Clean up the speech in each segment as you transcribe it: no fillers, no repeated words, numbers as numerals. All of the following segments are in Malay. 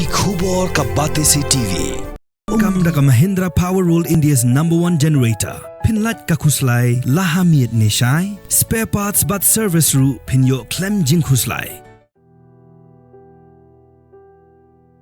ki khubor ka bate si TV. Kam da ka Mahindra Power Roll India's #1 generator. Pinlat ka khuslai lahamiet nishai. Spare parts but service ru pinyo klem jingkhuslai.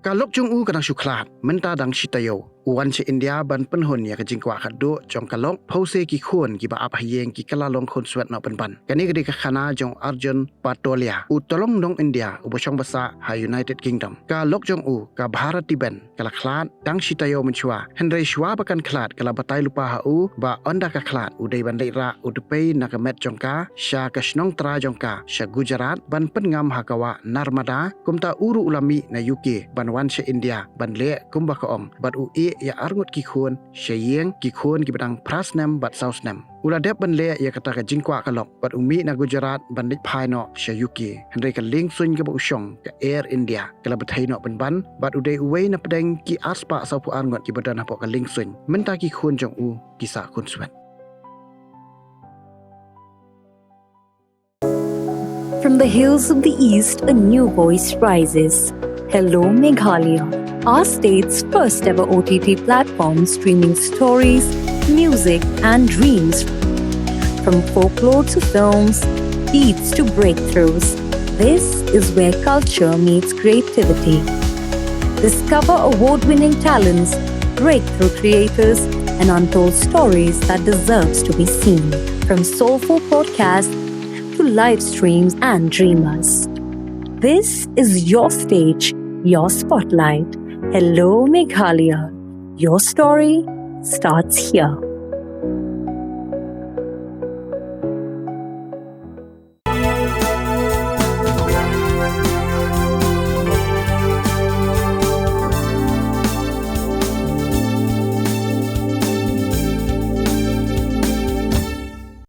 Kalok jung u kadang syuklat menta dang shitayo uwan che India ban Pynhun ya ka Jingkwah Khatduh jong kalok phose ki Khun ki ba ap hayeng ki kalalong Khunswet na Pynban kani gedi ka khana jong Arjun Patolia u tolong dong India u bosong basa ha United Kingdom kalok jong u ka Bharat Tiben kala khlat dang shitayo menchua henry shwa bakan khlat kala batai lupa ha u ba onda ka khlat u dei ban leira u depei na ka met jong ka sha ka snong tra jong ka sha Gujarat ban pengam hakawa Narmada kumta uru ulami na UK ban wan she India ban le kumba ka ong bat u e ya arngut ki Khun sheyeng ki Khun ki badang prasnem bat sausnem ula dep ban le ya kata ka Jingkwah kalok bat umi na Gujarat ban dik phai no she UK henry ka ling sun ka ba usong ka Air India kala bathai no Pynban bat u dei uwei na pedeng ki aspa sau pu arngut ki badan hapo ka ling sun menta ki Khun jong u kisa Khunswet. From the hills of the east, a new voice rises. Hello Meghalaya, our state's first ever OTT platform streaming stories, music and dreams. From folklore to films, beats to breakthroughs, this is where culture meets creativity. Discover award-winning talents, breakthrough creators, and untold stories that deserves to be seen. From soulful podcasts to live streams and dreamers. This is your stage, your spotlight. Hello Meghalaya. Your story starts here.